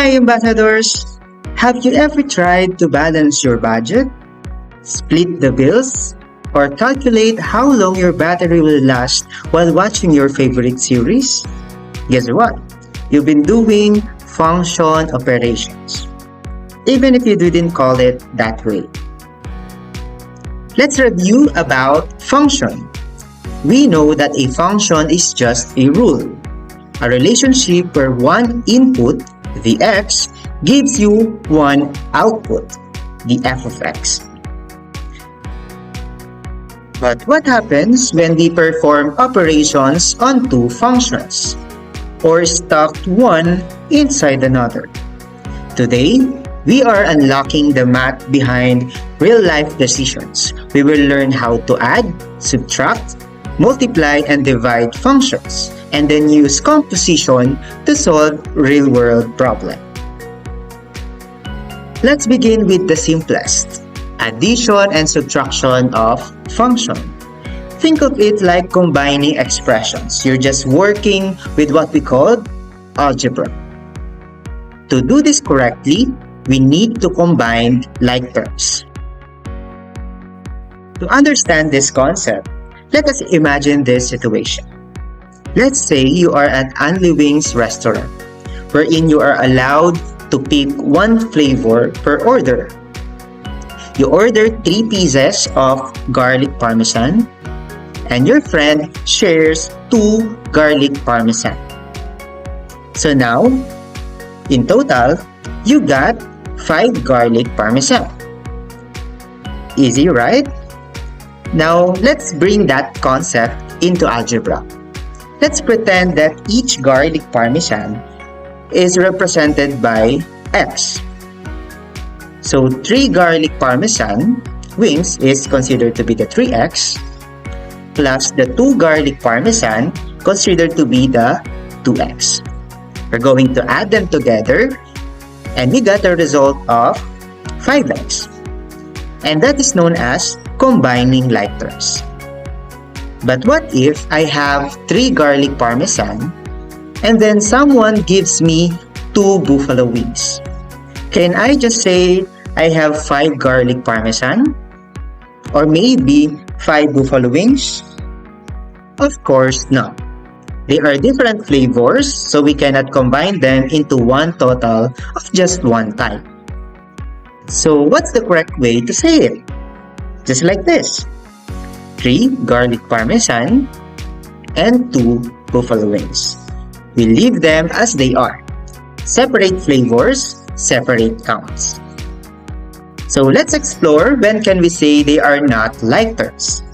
Hi, ambassadors! Have you ever tried to balance your budget, split the bills, or calculate how long your battery will last while watching your favorite series? Guess what? You've been doing function operations, even if you didn't call it that way. Let's review about function. We know that a function is just a rule, a relationship where one input, the x, gives you one output, the f of x. But what happens when we perform operations on two functions, or stacked one inside another? Today, we are unlocking the math behind real-life decisions. We will learn how to add, subtract, multiply, and divide functions, and then use composition to solve real-world problems. Let's begin with the simplest, addition and subtraction of function. Think of it like combining expressions. You're just working with what we call algebra. To do this correctly, we need to combine like terms. To understand this concept, let us imagine this situation. Let's say you are at Anli Wings restaurant, wherein you are allowed to pick one flavor per order. You order 3 pieces of garlic parmesan, and your friend shares 2 garlic parmesan. So now, in total, you got 5 garlic parmesan. Easy, right? Now, let's bring that concept into algebra. Let's pretend that each garlic parmesan is represented by x. So 3 garlic parmesan wings is considered to be the 3x, plus the 2 garlic parmesan considered to be the 2x. We're going to add them together, and we got a result of 5x. And that is known as combining like terms. But what if I have 3 garlic parmesan and then someone gives me 2 buffalo wings? Can I just say I have 5 garlic parmesan? Or maybe 5 buffalo wings? Of course not. They are different flavors, so we cannot combine them into one total of just one type. So what's the correct way to say it? Just like this: 3 garlic parmesan and 2 buffalo wings. We leave them as they are. Separate flavors, separate counts. So let's explore when can we say they are not like terms.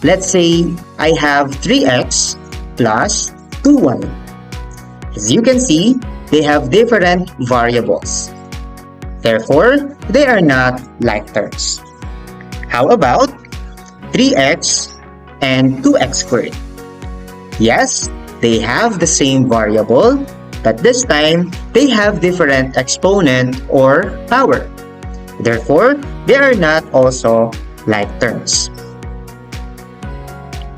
Let's say I have 3x plus 2y. As you can see, they have different variables. Therefore, they are not like terms. How about 3x and 2x squared? Yes, they have the same variable, but this time, they have different exponent or power. Therefore, they are not also like terms.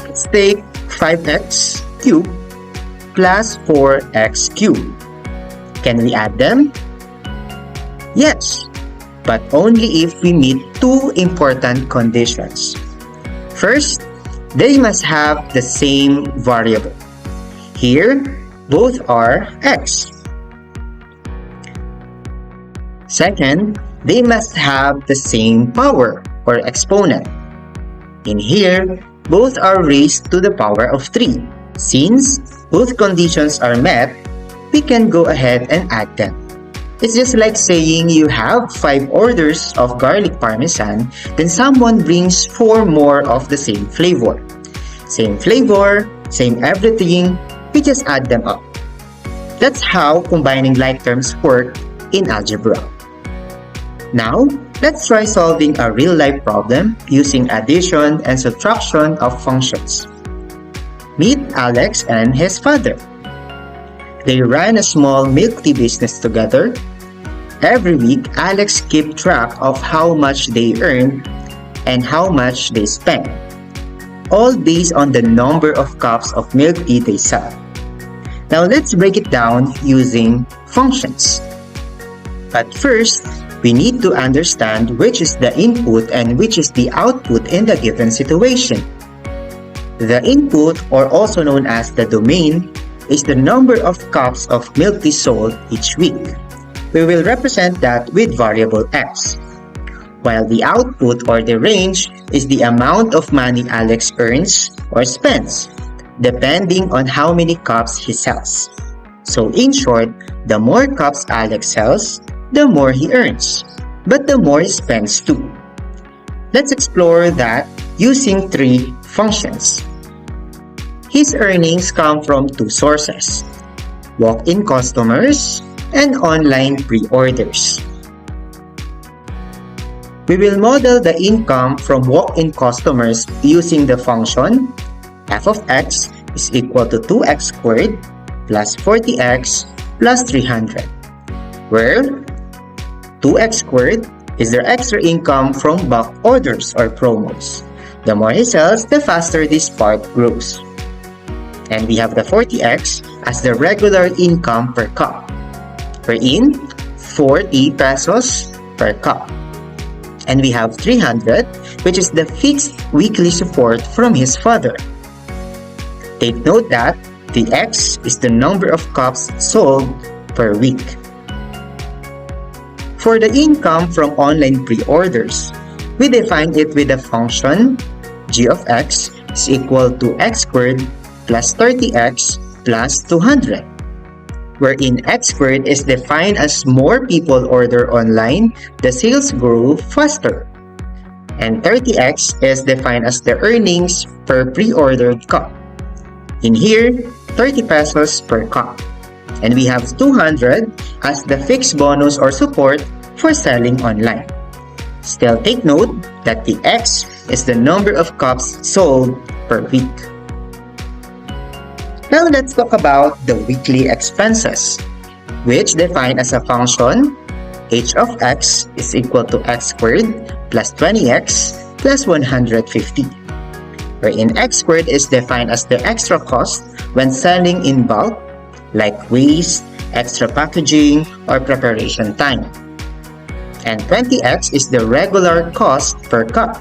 Let's take 5x cubed plus 4x cubed. Can we add them? Yes, but only if we meet 2 important conditions. First, they must have the same variable. Here, both are x. Second, they must have the same power or exponent. In here, both are raised to the power of 3. Since both conditions are met, we can go ahead and add them. It's just like saying you have 5 orders of garlic parmesan, then someone brings 4 more of the same flavor. Same flavor, same everything, we just add them up. That's how combining like terms work in algebra. Now, let's try solving a real-life problem using addition and subtraction of functions. Meet Alex and his father. They ran a small milk tea business together. Every week, Alex kept track of how much they earned and how much they spent, all based on the number of cups of milk tea they sell. Now let's break it down using functions. But first, we need to understand which is the input and which is the output in the given situation. The input, or also known as the domain, is the number of cups of milk tea sold each week. We will represent that with variable x. While the output, or the range, is the amount of money Alex earns or spends, depending on how many cups he sells. So in short, the more cups Alex sells, the more he earns, but the more he spends too. Let's explore that using three functions. His earnings come from two sources: walk-in customers and online pre-orders. We will model the income from walk-in customers using the function f of x is equal to 2x squared plus 40x plus 300, where 2x squared is their extra income from bulk orders or promos. The more he sells, the faster this part grows. And we have the 40x as the regular income per cup, wherein 40 pesos per cup. And we have 300, which is the fixed weekly support from his father. Take note that the x is the number of cups sold per week. For the income from online pre-orders, we define it with the function g of x is equal to x squared plus 30x plus 200, wherein x squared is defined as more people order online, the sales grow faster. And 30x is defined as the earnings per pre-ordered cup. In here, 30 pesos per cup. And we have 200 as the fixed bonus or support for selling online. Still take note that the x is the number of cups sold per week. Now let's talk about the weekly expenses, which define as a function h of x is equal to x squared plus 20x plus 150, wherein x squared is defined as the extra cost when selling in bulk, like waste, extra packaging, or preparation time. And 20x is the regular cost per cup,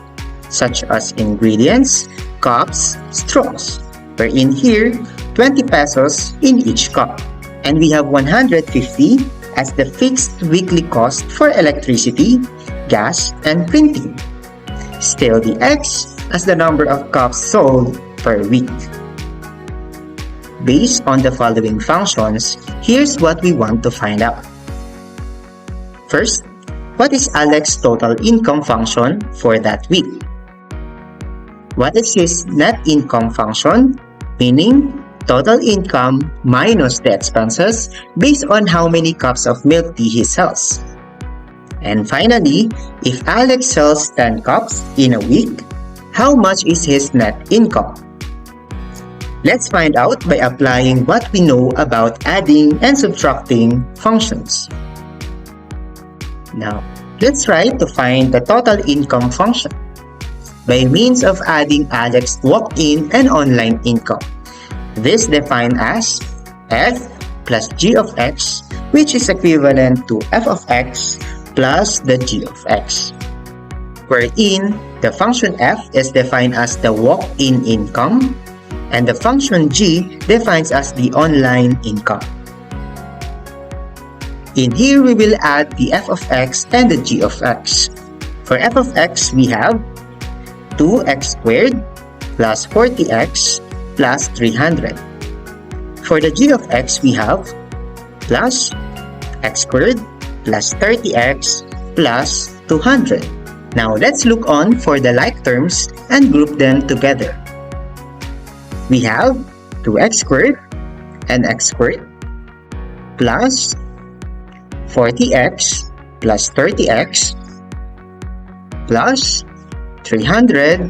such as ingredients, cups, straws, wherein here, 20 pesos in each cup. And we have 150 as the fixed weekly cost for electricity, gas, and printing. Still the x as the number of cups sold per week. Based on the following functions, here's what we want to find out. First, what is Alex's total income function for that week? What is his net income function? Meaning, total income minus the expenses based on how many cups of milk tea he sells. And finally, if Alex sells 10 cups in a week, how much is his net income? Let's find out by applying what we know about adding and subtracting functions. Now, let's try to find the total income function by means of adding Alex's walk-in and online income. This defined as f plus g of x, which is equivalent to f of x plus the g of x, wherein the function f is defined as the walk-in income and the function g defines as the online income. In here, we will add the f of x and the g of x. For f of x, we have 2x squared plus 40x plus 300. For the g of x, we have plus x squared plus 30x plus 200. Now, let's look on for the like terms and group them together. We have 2x squared and x squared plus 40x plus 30x plus 300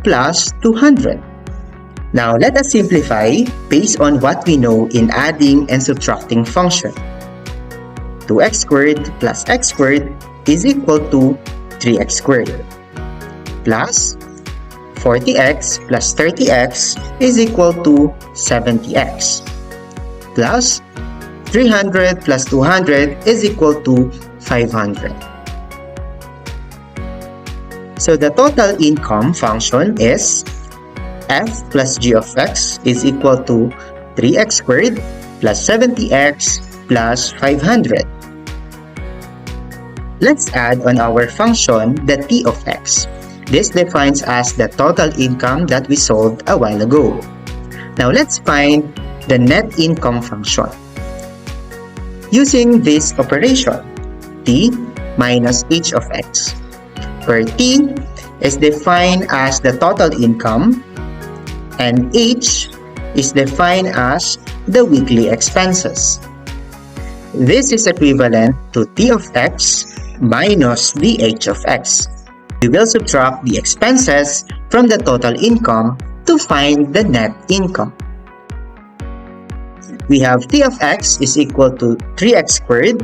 plus 200. Now, let us simplify based on what we know in adding and subtracting function. 2x squared plus x squared is equal to 3x squared plus 40x plus 30x is equal to 70x plus 300 plus 200 is equal to 500. So the total income function is f plus g of x is equal to 3x squared plus 70x plus 500. Let's add on our function the t of x. This defines as the total income that we solved a while ago. Now let's find the net income function. Using this operation, t minus h of x, where t is defined as the total income and h is defined as the weekly expenses. This is equivalent to t of x minus the h of x. We will subtract the expenses from the total income to find the net income. We have t of x is equal to 3x squared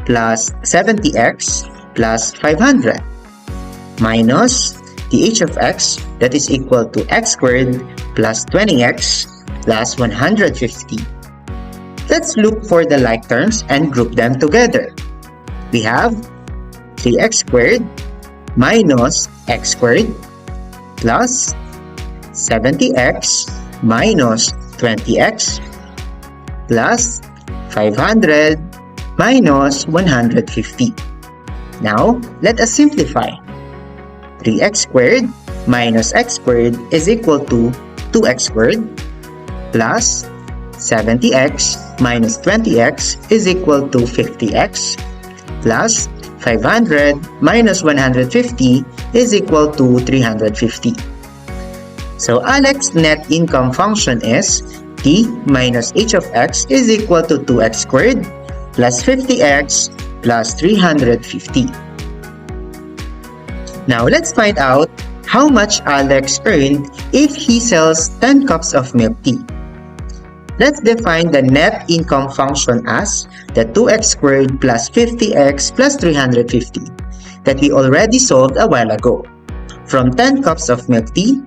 plus 70x plus 500 minus the h of x that is equal to x squared plus 20x plus 150. Let's look for the like terms and group them together. We have 3x squared minus x squared plus 70x minus 20x plus 500 minus 150. Now, let us simplify. 3x squared minus x squared is equal to 2x squared plus 70x minus 20x is equal to 50x plus 500 minus 150 is equal to 350. So Alex's net income function is t minus h of x is equal to 2x squared plus 50x plus 350. Now let's find out how much Alex earned if he sells 10 cups of milk tea. Let's define the net income function as the 2x squared plus 50x plus 350 that we already solved a while ago. From 10 cups of milk tea,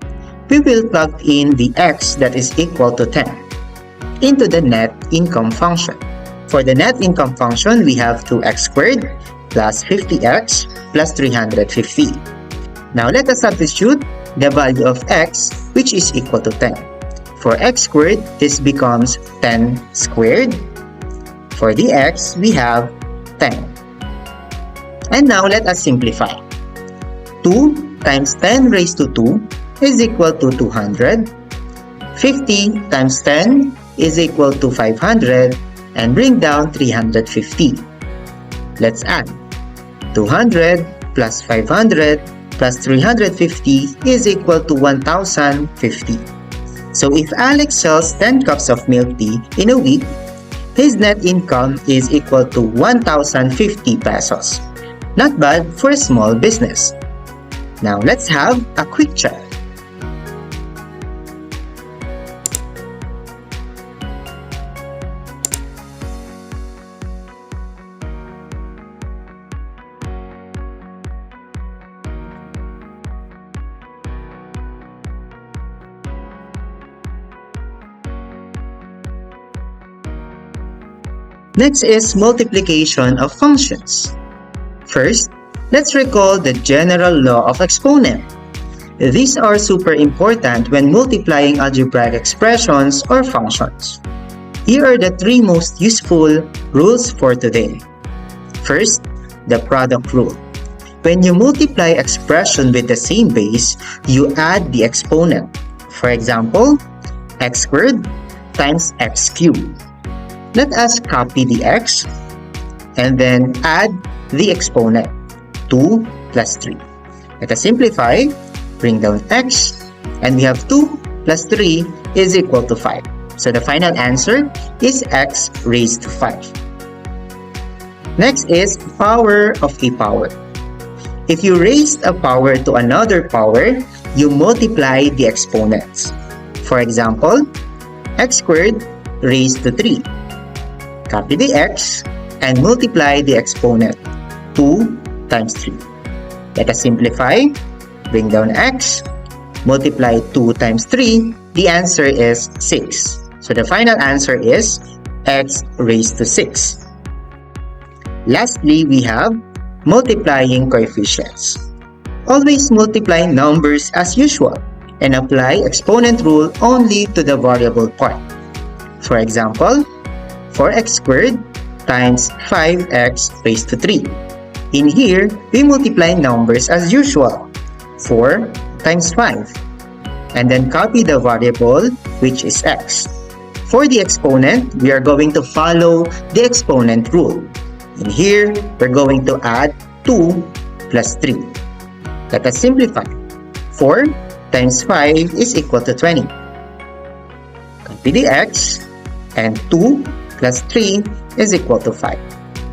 we will plug in the x that is equal to 10 into the net income function. For the net income function, we have 2x squared plus 50x plus 350. Now let us substitute the value of x, which is equal to 10. For x squared, this becomes 10 squared. For the x, we have 10. And now let us simplify. 2 times 10 raised to 2 is equal to 200. 50 times 10 is equal to 500 and bring down 350. Let's add. 200 plus 500 plus 350 is equal to 1050. So if Alex sells 10 cups of milk tea in a week, his net income is equal to 1,050 pesos. Not bad for a small business. Now let's have a quick check. Next is multiplication of functions. First, let's recall the general law of exponent. These are super important when multiplying algebraic expressions or functions. Here are the 3 most useful rules for today. First, the product rule. When you multiply expression with the same base, you add the exponent. For example, x squared times x cubed. Let us copy the x and then add the exponent, 2 plus 3. Let us simplify, bring down x, and we have 2 plus 3 is equal to 5. So the final answer is x raised to 5. Next is power of a power. If you raise a power to another power, you multiply the exponents. For example, x squared raised to 3. Copy the x and multiply the exponent, 2 times 3. Let us simplify, bring down x, multiply 2 times 3, the answer is 6. So the final answer is x raised to 6. Lastly, we have multiplying coefficients. Always multiply numbers as usual and apply exponent rule only to the variable part. For example, 4x squared times 5x raised to 3. In here, we multiply numbers as usual, 4 times 5, and then copy the variable which is x. For the exponent, we are going to follow the exponent rule. In here, we're going to add 2 plus 3. Let us simplify. 4 times 5 is equal to 20. Copy the x, and 2 plus 3 is equal to 5.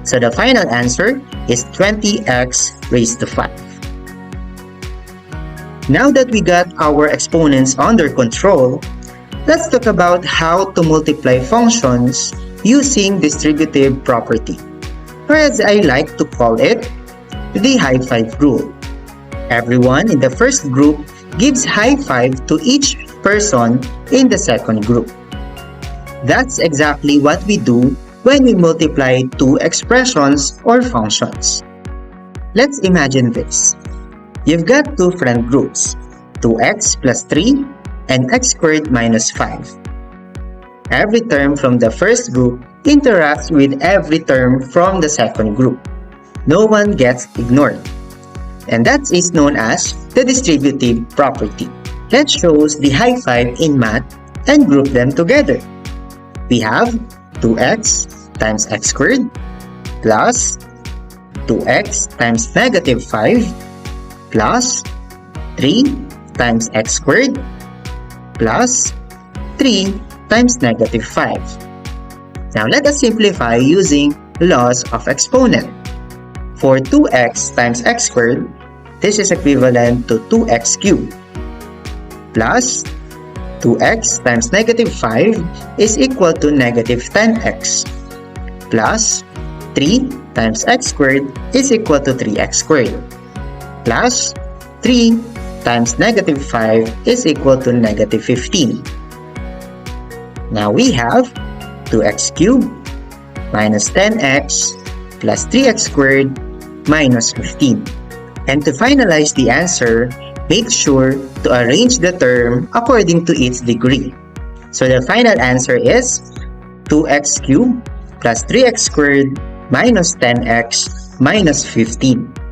So the final answer is 20x raised to 5. Now that we got our exponents under control, let's talk about how to multiply functions using distributive property, or as I like to call it, the high five rule. Everyone in the first group gives high five to each person in the second group. That's exactly what we do when we multiply two expressions or functions. Let's imagine this. You've got two friend groups, 2x plus 3 and x squared minus 5. Every term from the first group interacts with every term from the second group. No one gets ignored. And that is known as the distributive property. Let's show the high five in math and group them together. We have 2x times x squared plus 2x times negative 5 plus 3 times x squared plus 3 times negative 5. Now let us simplify using laws of exponent. For 2x times x squared, this is equivalent to 2x cubed plus 2x times negative 5 is equal to negative 10x plus 3 times x squared is equal to 3x squared plus 3 times negative 5 is equal to negative 15. Now we have 2x cubed minus 10x plus 3x squared minus 15. And to finalize the answer, make sure to arrange the term according to its degree. So the final answer is 2x cubed plus 3x squared minus 10x minus 15.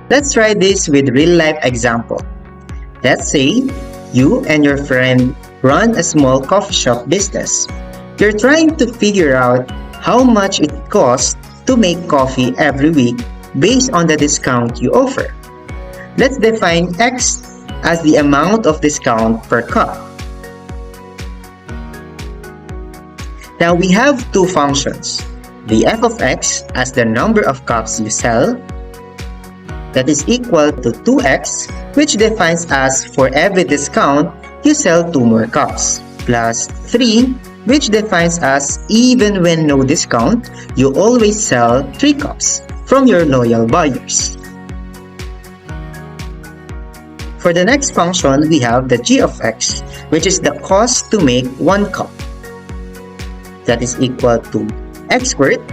Let's try this with real-life example. Let's say you and your friend run a small coffee shop business. You're trying to figure out how much it costs to make coffee every week based on the discount you offer. Let's define X as the amount of discount per cup. Now we have two functions. The f of x as the number of cups you sell, that is equal to 2x, which defines as for every discount, you sell 2 more cups, plus 3, which defines as even when no discount, you always sell 3 cups from your loyal buyers. For the next function, we have the g of x, which is the cost to make 1 cup. That is equal to x squared,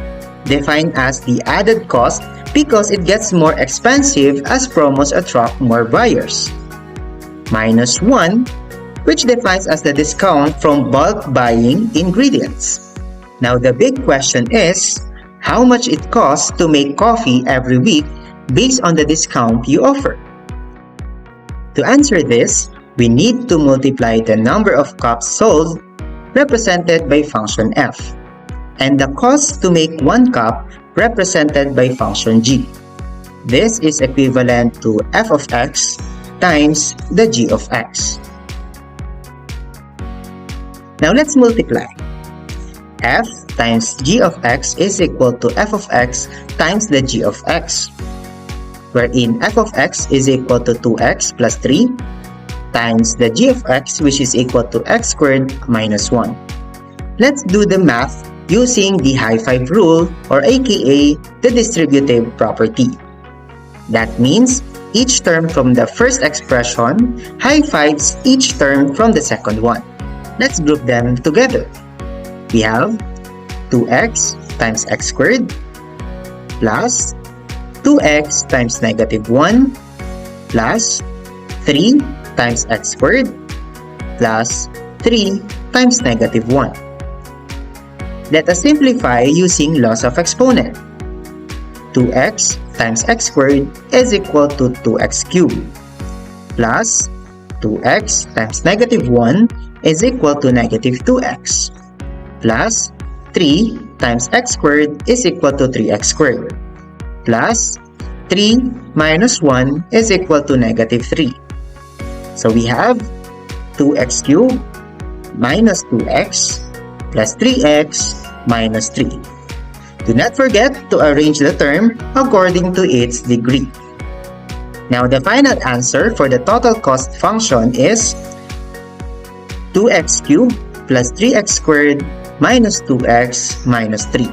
defined as the added cost because it gets more expensive as promos attract more buyers, minus 1, which defines as the discount from bulk buying ingredients. Now the big question is, how much it costs to make coffee every week based on the discount you offer? To answer this, we need to multiply the number of cups sold represented by function f, and the cost to make 1 cup represented by function g. This is equivalent to f of x times the g of x. Now let's multiply. F times g of x is equal to f of x times the g of x, wherein f of x is equal to 2x plus 3 times the g of x, which is equal to x squared minus 1. Let's do the math using the high five rule, or aka the distributive property. That means each term from the first expression high fives each term from the second one. Let's group them together. We have 2x times x squared plus 2x times negative 1 plus 3 times x squared plus 3 times negative 1. Let us simplify using laws of exponent. 2x times x squared is equal to 2x cubed plus 2x times negative 1 is equal to negative 2x plus 3 times x squared is equal to 3x squared plus 3 minus 1 is equal to negative 3. So we have 2x cubed minus 2x plus 3x minus 3. Do not forget to arrange the term according to its degree. Now the final answer for the total cost function is 2x cubed plus 3x squared minus 2x minus 3.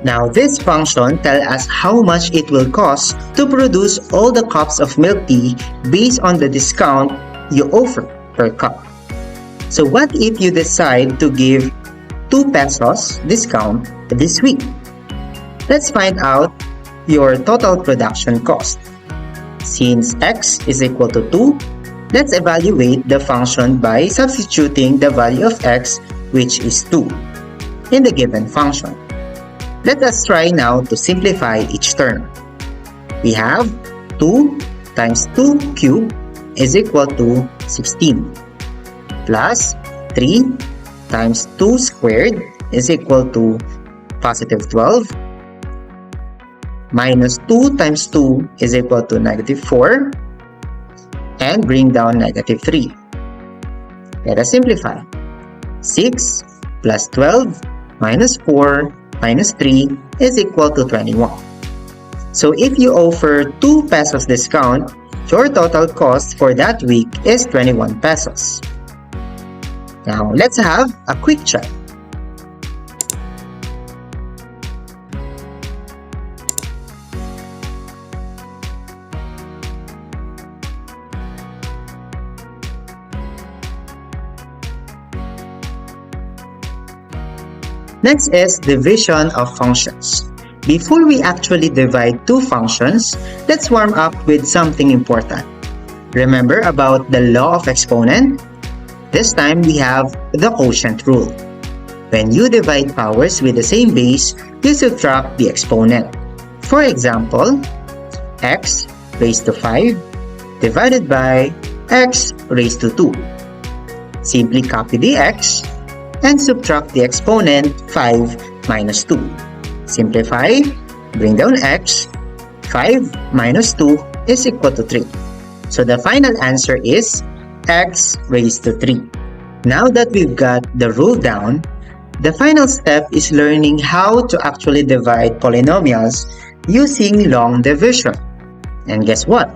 Now this function tells us how much it will cost to produce all the cups of milk tea based on the discount you offer per cup. So what if you decide to give 2 pesos discount this week? Let's find out your total production cost. Since x is equal to 2, let's evaluate the function by substituting the value of x, which is 2, in the given function. Let us try now to simplify each term. We have 2 times 2 cubed is equal to 16 plus 3 times 2 squared is equal to positive 12 minus 2 times 2 is equal to negative 4 and bring down negative 3. Let us simplify. 6 plus 12 minus 4 minus 3 is equal to 21. So if you offer 2 pesos discount, your total cost for that week is 21 pesos. Now let's have a quick check. Next is division of functions. Before we actually divide two functions, let's warm up with something important. Remember about the law of exponent? This time we have the quotient rule. When you divide powers with the same base, you subtract the exponent. For example, x raised to 5 divided by x raised to 2. Simply copy the x and subtract the exponent 5 minus 2. Simplify, bring down x, 5 minus 2 is equal to 3. So the final answer is x raised to 3. Now that we've got the rule down, the final step is learning how to actually divide polynomials using long division. And guess what?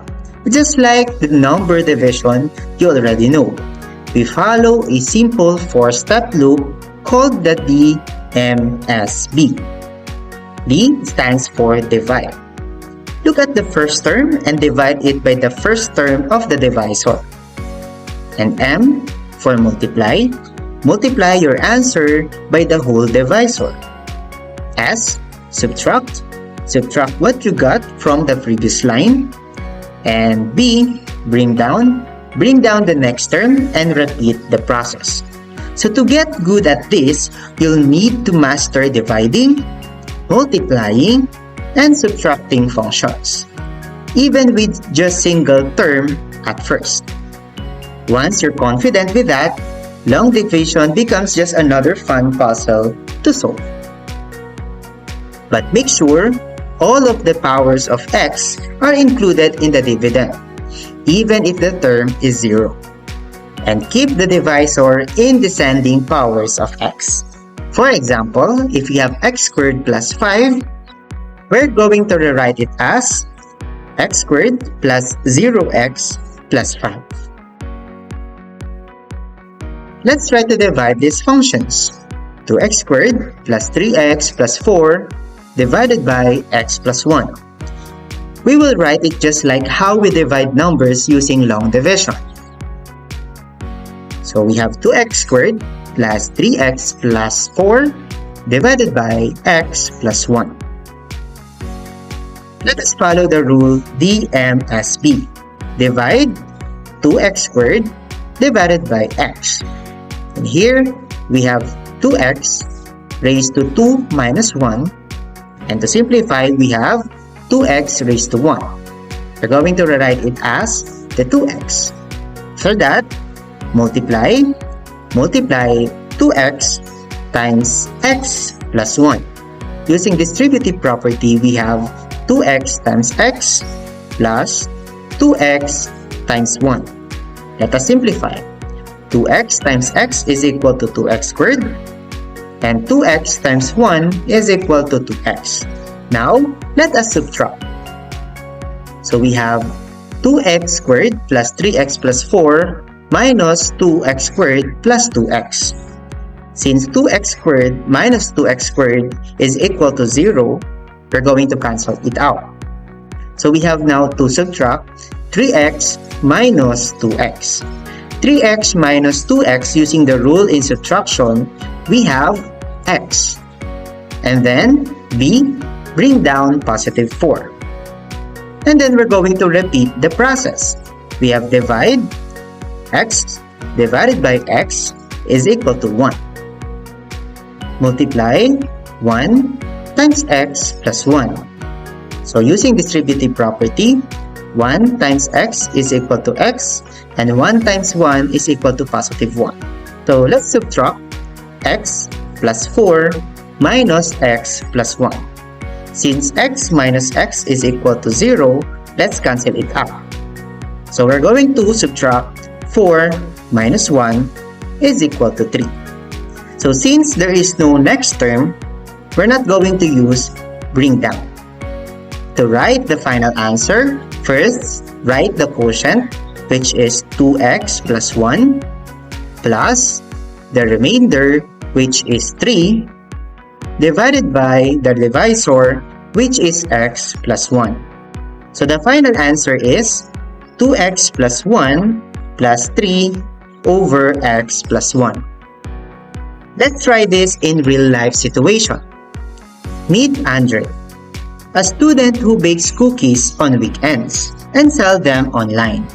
Just like the number division you already know, we follow a simple 4-step loop called the DMSB. D stands for divide. Look at the first term and divide it by the first term of the divisor. And M for multiply. Multiply your answer by the whole divisor. S, subtract. Subtract what you got from the previous line. And B, bring down the next term and repeat the process. So to get good at this, you'll need to master dividing, multiplying, and subtracting functions, even with just single term at first. Once you're confident with that, long division becomes just another fun puzzle to solve. But make sure all of the powers of x are included in the dividend, even if the term is 0. And keep the divisor in descending powers of x. For example, if we have x squared plus 5, we're going to rewrite it as x squared plus 0x plus 5. Let's try to divide these functions. 2x squared plus 3x plus 4 divided by x plus 1. We will write it just like how we divide numbers using long division. So we have 2x squared plus 3x plus 4 divided by x plus 1. Let us follow the rule DMSB. Divide 2x squared divided by x. And here we have 2x raised to 2 minus 1. And to simplify, we have 2x raised to 1. We're going to rewrite it as the 2x. For that, multiply 2x times x plus 1. Using distributive property, we have 2x times x plus 2x times 1. Let us simplify. 2x times x is equal to 2x squared, and 2x times 1 is equal to 2x. Now, let us subtract. So we have 2x squared plus 3x plus 4 minus 2x squared plus 2x. Since 2x squared minus 2x squared is equal to 0, we're going to cancel it out. So we have now to subtract 3x minus 2x. 3x minus 2x, using the rule in subtraction, we have x. And then b, bring down positive 4. And then we're going to repeat the process. We have divide x divided by x is equal to 1. Multiply 1 times x plus 1. So using distributive property, 1 times x is equal to x, and 1 times 1 is equal to positive 1. So let's subtract x plus 4 minus x plus 1. Since x minus x is equal to 0, let's cancel it out. So we're going to subtract 4 minus 1 is equal to 3. So since there is no next term, we're not going to use bring down. To write the final answer, first write the quotient, which is 2x plus 1 plus the remainder, which is 3, divided by the divisor, which is x plus 1. So the final answer is 2x plus 1 plus 3 over x plus 1. Let's try this in real-life situation. Meet Andre, a student who bakes cookies on weekends and sells them online.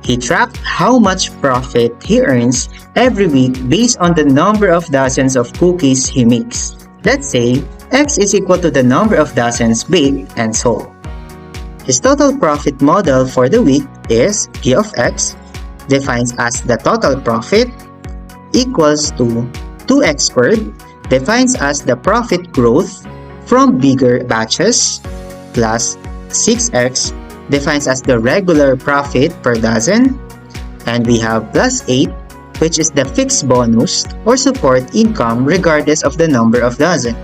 He tracked how much profit he earns every week based on the number of dozens of cookies he makes. Let's say x is equal to the number of dozens baked and sold. His total profit model for the week is P of x, defined as the total profit, equals to 2x squared, defined as the profit growth from bigger batches, plus 6x, defined as the regular profit per dozen, and we have plus 8, which is the fixed bonus or support income regardless of the number of dozen.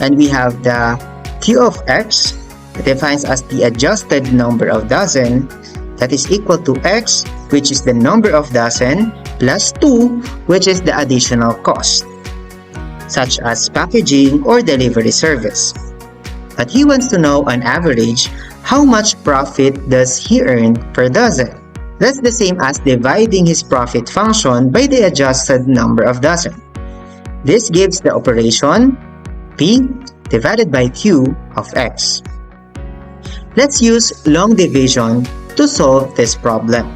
And we have the Q of x, defined as the adjusted number of dozen, that is equal to x, which is the number of dozen, plus 2, which is the additional cost, such as packaging or delivery service. But he wants to know on average, how much profit does he earn per dozen? That's the same as dividing his profit function by the adjusted number of dozen. This gives the operation P divided by Q of x. Let's use long division to solve this problem.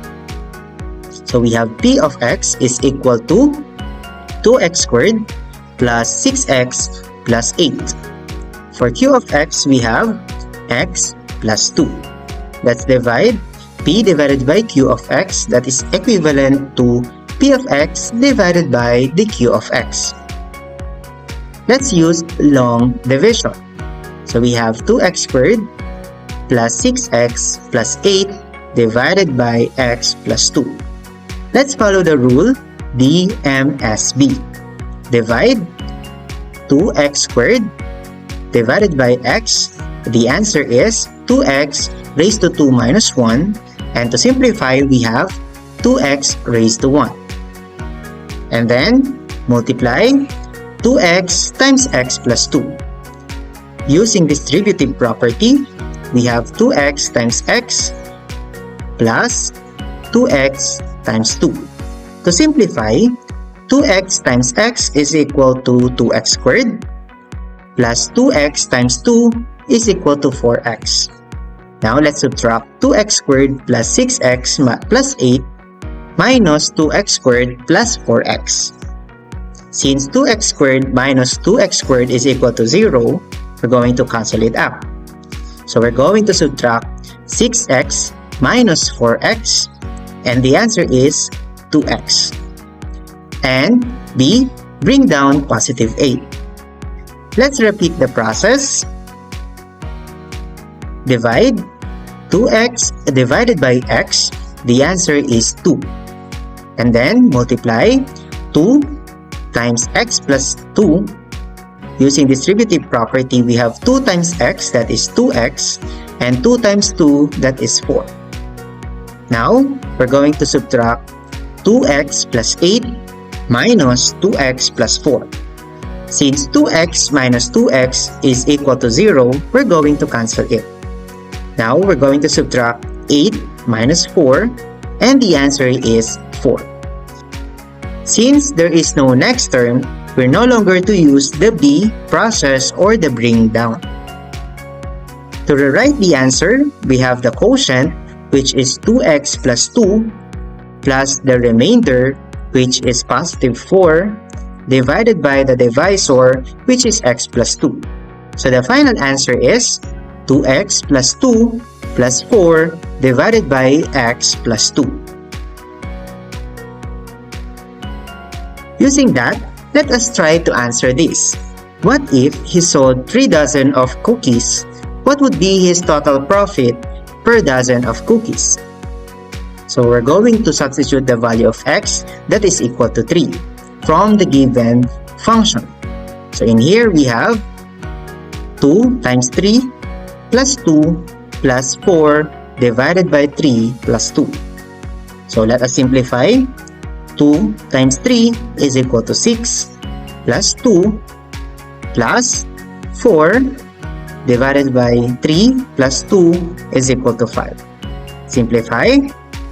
So we have P of x is equal to 2x squared plus 6x plus 8. For Q of x, we have x plus 2. Let's divide P divided by Q of x, that is equivalent to P of x divided by the Q of x. Let's use long division. So we have 2x squared plus 6x plus 8 divided by x plus 2. Let's follow the rule DMSB. Divide 2x squared divided by x. The answer is 2x raised to 2 minus 1. And to simplify, we have 2x raised to 1. And then multiply 2x times x plus 2. Using distributive property, we have 2x times x plus 2x times 2. To simplify, 2x times x is equal to 2x squared plus 2x times 2 is equal to 4x. Now let's subtract 2x squared plus 6x plus 8 minus 2x squared plus 4x. Since 2x squared minus 2x squared is equal to 0, we're going to cancel it out. So we're going to subtract 6x minus 4x, and the answer is 2x. And B, bring down positive 8. Let's repeat the process. Divide 2x divided by x, the answer is 2. And then multiply 2 times x plus 2. Using distributive property, we have 2 times x, that is 2x, and 2 times 2, that is 4. Now, we're going to subtract 2x plus 8 minus 2x plus 4. Since 2x minus 2x is equal to 0, we're going to cancel it. Now, we're going to subtract 8 minus 4, and the answer is 4. Since there is no next term, we're no longer to use the B process or the bring down. To rewrite the answer, we have the quotient, which is 2x plus 2, plus the remainder, which is positive 4, divided by the divisor, which is x plus 2. So the final answer is 2x plus 2 plus 4 divided by x plus 2. Using that, let us try to answer this. What if he sold 3 dozen of cookies? What would be his total profit per dozen of cookies? So we're going to substitute the value of x, that is equal to 3, from the given function. So in here we have 2 times 3 plus 2 plus 4 divided by 3 plus 2. So let us simplify. 2 times 3 is equal to 6 plus 2 plus 4 divided by 3 plus 2 is equal to 5. Simplify.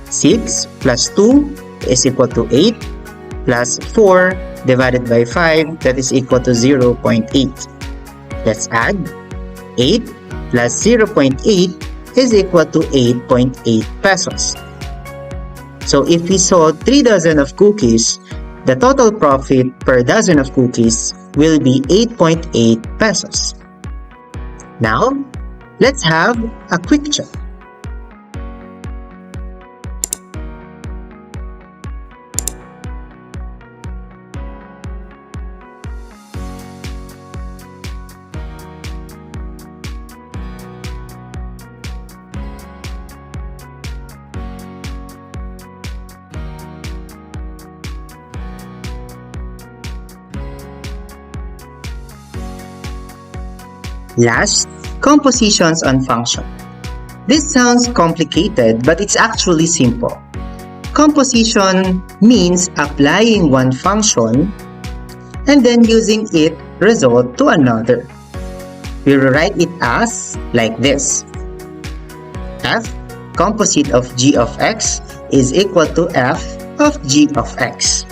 6 plus 2 is equal to 8 plus 4 divided by 5, that is equal to 0.8. Let's add. 8 plus 0.8 is equal to 8.8 pesos. So if we sold 3 dozen of cookies, the total profit per dozen of cookies will be 8.8 pesos. Now, let's have a quick check. Last, compositions on function. This sounds complicated, but it's actually simple. Composition means applying one function and then using it result to another. We rewrite it as like this. F composite of g of x is equal to f of g of x.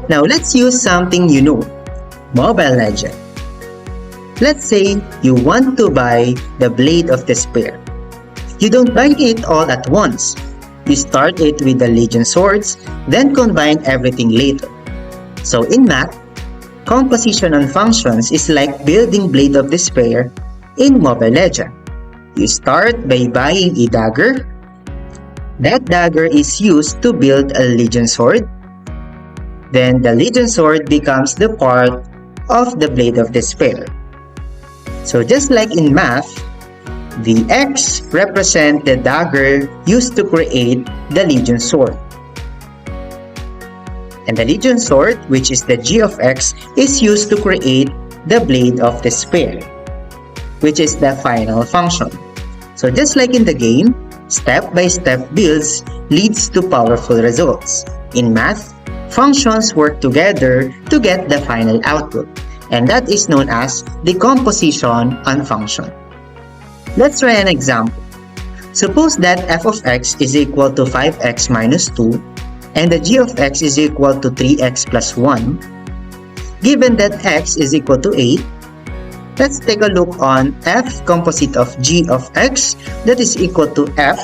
Now let's use something you know. Mobile Legend. Let's say you want to buy the Blade of Despair. You don't buy it all at once. You start it with the Legion Swords, then combine everything later. So in math, composition on functions is like building Blade of Despair in Mobile Legend. You start by buying a dagger. That dagger is used to build a Legion Sword. Then the Legion Sword becomes the part of the Blade of Despair. So just like in math, the X represent the dagger used to create the Legion Sword. And the Legion Sword, which is the G of X, is used to create the Blade of Despair, which is the final function. So just like in the game, step-by-step builds leads to powerful results. In math, functions work together to get the final output, and that is known as decomposition on function. Let's try an example. Suppose that f of x is equal to 5x minus 2 and the g of x is equal to 3x plus 1, given that x is equal to 8, let's take a look on f composite of g of x that is equal to f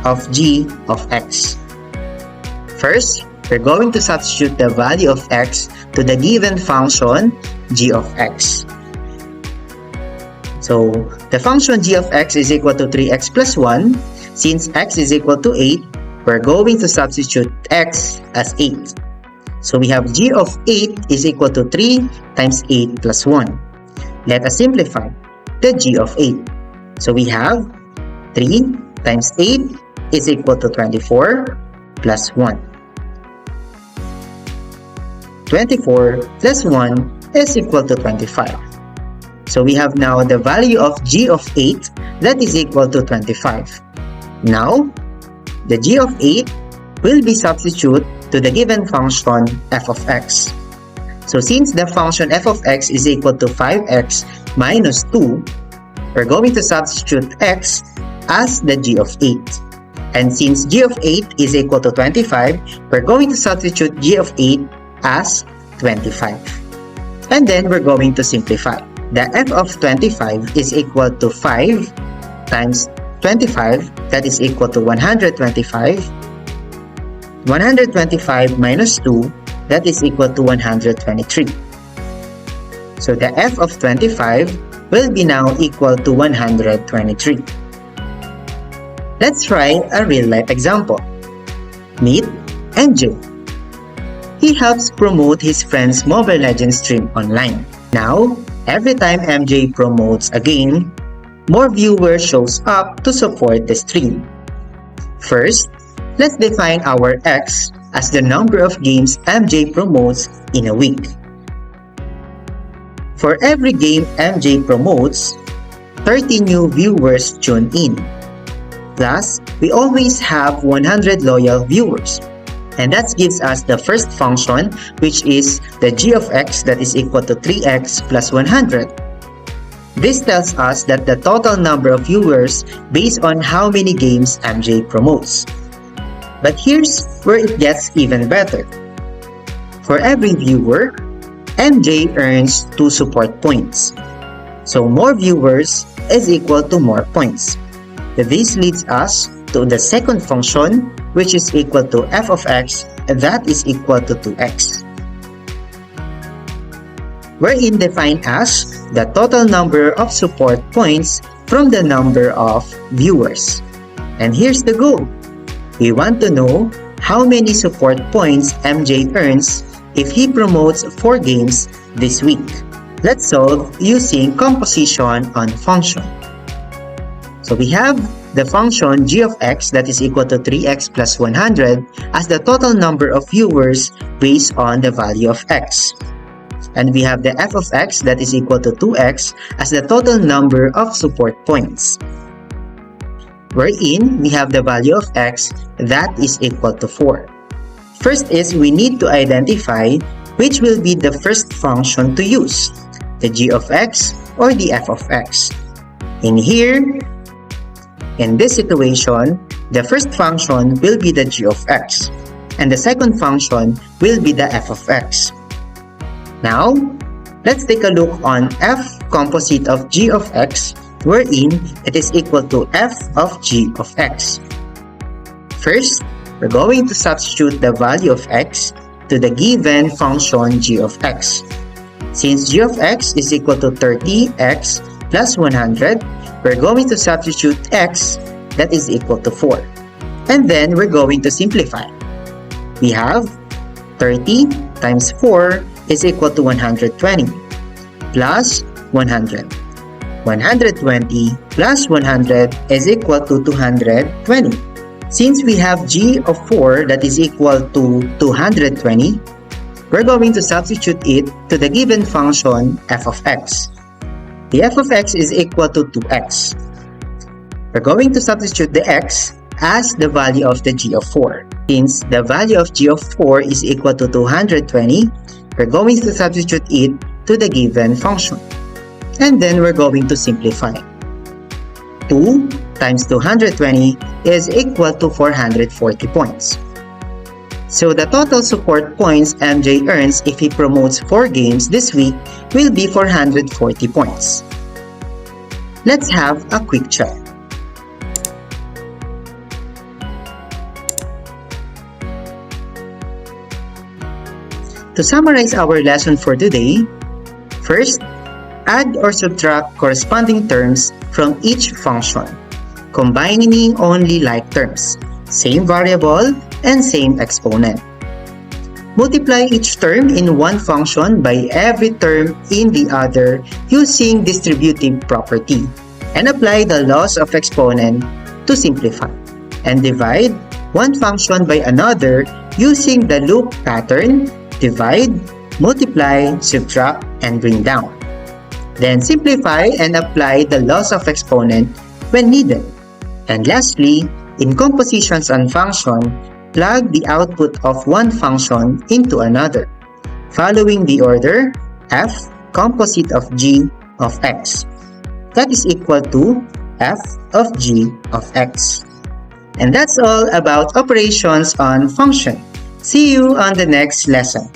of g of x. First, we're going to substitute the value of x to the given function g of x. So, the function g of x is equal to 3x plus 1. Since x is equal to 8, we're going to substitute x as 8. So, we have g of 8 is equal to 3 times 8 plus 1. Let us simplify the g of 8. So, we have 3 times 8 is equal to 24 plus 1. 24 plus 1 is equal to 25. So we have now the value of g of 8 that is equal to 25. Now, the g of 8 will be substituted to the given function f of x. So since the function f of x is equal to 5x minus 2, we're going to substitute x as the g of 8. And since g of 8 is equal to 25, we're going to substitute g of 8 as 25. And then we're going to simplify. The f of 25 is equal to 5 times 25, that is equal to 125. 125 minus 2, that is equal to 123. So the f of 25 will be now equal to 123. Let's try a real-life example. Meet MJ. He helps promote his friend's Mobile Legends stream online. Now, every time MJ promotes a game, more viewers shows up to support the stream. First, let's define our X as the number of games MJ promotes in a week. For every game MJ promotes, 30 new viewers tune in. Plus, we always have 100 loyal viewers. And that gives us the first function, which is the g of x that is equal to 3x plus 100. This tells us that the total number of viewers based on how many games MJ promotes. But here's where it gets even better. For every viewer, MJ earns 2 support points. So more viewers is equal to more points. This leads us to the second function, which is equal to f of x, and that is equal to 2x. Wherein defined as the total number of support points from the number of viewers. And here's the goal. We want to know how many support points MJ earns if he promotes 4 games this week. Let's solve using composition on function. So we have the function g of x that is equal to 3x plus 100 as the total number of viewers based on the value of x. And we have the f of x that is equal to 2x as the total number of support points. Wherein we have the value of x that is equal to 4. First is we need to identify which will be the first function to use, the g of x or the f of x. In this situation, the first function will be the g of x, and the second function will be the f of x. Now, let's take a look on f composite of g of x, wherein it is equal to f of g of x. First, we're going to substitute the value of x to the given function g of x. Since g of x is equal to 30x plus 100, we're going to substitute x that is equal to 4. And then we're going to simplify. We have 30 times 4 is equal to 120 plus 100. 120 plus 100 is equal to 220. Since we have g of 4 that is equal to 220, we're going to substitute it to the given function f of x. The f of x is equal to 2x. We're going to substitute the x as the value of the g of 4. Since the value of g of 4 is equal to 220, we're going to substitute it to the given function. And then we're going to simplify. 2 times 220 is equal to 440 points. So the total support points MJ earns if he promotes 4 games this week will be 440 points. Let's have a quick check. To summarize our lesson for today, first, add or subtract corresponding terms from each function, combining only like terms, same variable, and same exponent. Multiply each term in one function by every term in the other using distributive property, and apply the laws of exponent to simplify. And divide one function by another using the loop pattern, divide, multiply, subtract, and bring down. Then simplify and apply the laws of exponent when needed. And lastly, in compositions on function, plug the output of one function into another, following the order f composite of g of x. That is equal to f of g of x. And that's all about operations on function. See you on the next lesson.